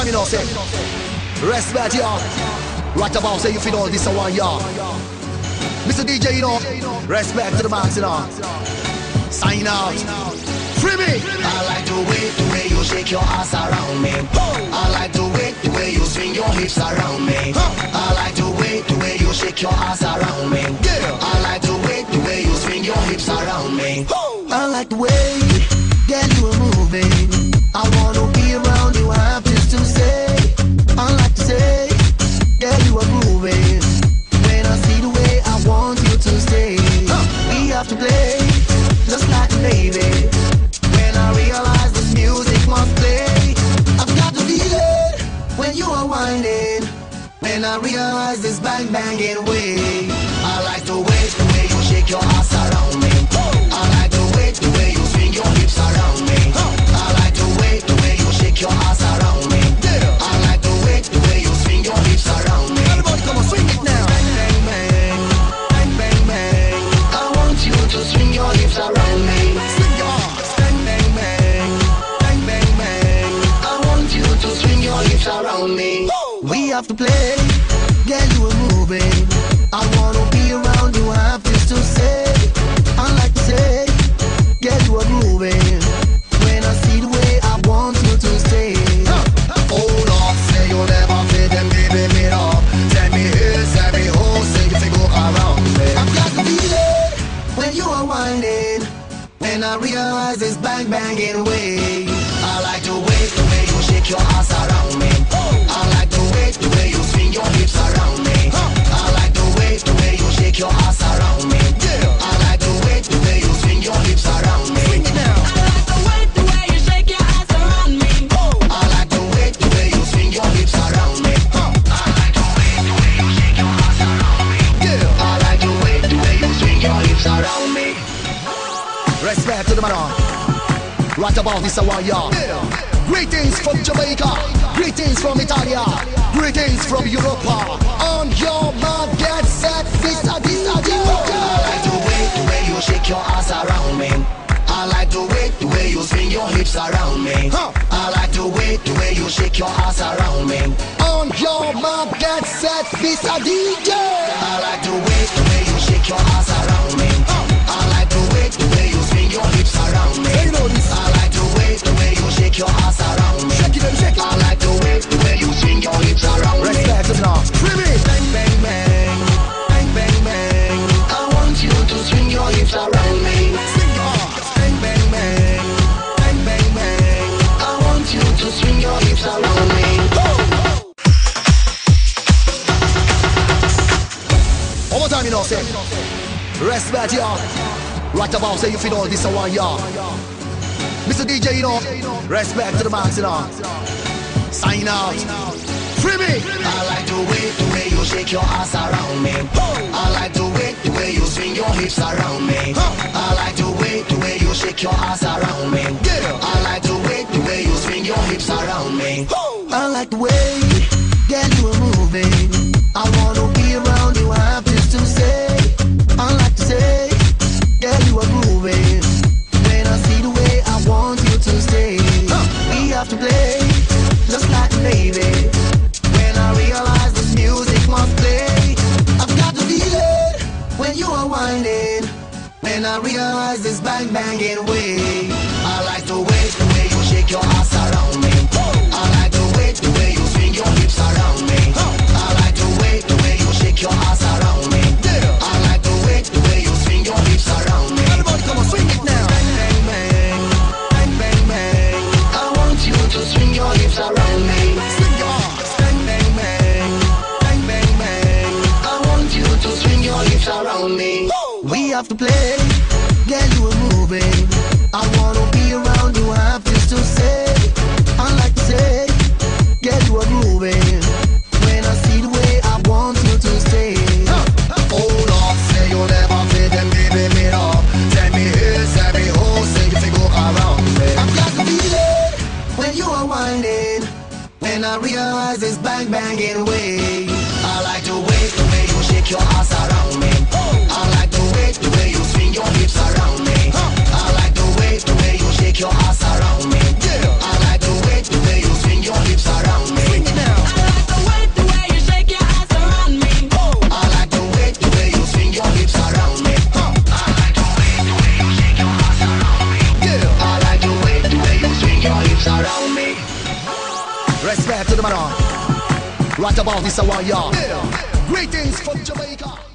time you know say respect y'all. Right about say you feel all this a one y'all. Mr. DJ, you know, respect to the max, you know. Sign out. Free me. I like the way you shake your ass around me. I like the way you swing your hips around me. I like the way you shake your ass around me. I like the way you swing your hips around me. I like the way, girl, you are moving. I wanna be around you, I have this to say. I like to say, girl, you are moving. When I see the way I want you to stay. We have to play, just like a baby. When I realize this music must play, I've got to feel it when you are whining. When I realize this bang banging way. I like the way you shake your ass around me. I like the way you swing your hips around me. I like the way you shake your ass around me. I like the way you swing your hips around me. Everybody come on, swing it now. Bang bang bang, bang bang bang. I want you to swing your hips around me. Swing your ass. Bang bang bang, bang bang bang. I want you to swing your hips around me. We have to play, girl, you are moving. I wanna be around you, I have this to say. I like to say, girl, you are moving. When I see the way I want you to stay. Hold on, say you'll never fit them, baby, me up. Tell me here, tell me who, say if you go around me. I've got to feel it when you are whining. When I realize this bang banging way. I like the way you shake your ass around me. I like the way you swing your hips around me. I like the way you shake your ass around me. I like the way you swing your hips around me. Swing it now. I like the way you shake your ass around me. I like the way you swing your hips around me. I like the way you shake your ass around me. I like the way you swing your hips around me. Respect to the man. Right about this a one y'all. Greetings from Jamaica. Greetings from Italia. Greetings from Europe. On your mark, get set, this a I like the way you shake your ass around me. I like the way you swing your hips around me. I like the way you shake your ass around me. On your mark, get set, this a DJ. I like the way you shake your ass around me. I like the way you swing your hips around me. You know this. I like the way you shake your ass around me. Shake it and shake it. I like the way you swing your hips around me. Respect to the man. Free me. Bang bang bang, bang bang bang. I want you to swing your hips around me. Swing your ass. Bang bang bang, bang bang bang. I want you to swing your hips around me. One more time you know say respect y'all. Right about say you feel all this a one y'all. Mr. DJ, you know, respect to the max, you know. Sign out. Free me. I like the way you shake your ass around me. I like the way you swing your hips around me. I like the way you shake your ass around me. I like the way you swing your hips around me. I like the way, girl, you are moving. I wanna be around you, I have this to say. I like to say, girl, you are moving. When I see the way I want you to stay. We have to play, just like a baby. When I realize this music must play. I've got to feel it when you are whining. When I realize this bang banging way. I like the way you shake your ass around me. I like the way you swing your hips around me. I like the way you shake your ass around me. I like the way you swing your hips around me. Everybody come on, swing it now. Bang bang bang, bang bang bang. I want you to swing your hips around me. Swing your ass. Bang bang bang, bang bang bang. I want you to swing your hips around me. We have to play, girl, you are moving. I wanna be around you, I have this to say. I like to say, girl, you are moving. When I see the way I want you to stay. Hold on, say you'll never fit them, baby, me up. Tell me here, tell me who, say if you go around me. I've got to feel it when you are whining. When I realize this bang banging way. I like the way you shake your ass around me. I like the way you swing your hips around me. I like the way you shake your ass around me. I like the way you swing your hips around me. Respect to the man. Right about this one, y'all. Greetings from Jamaica.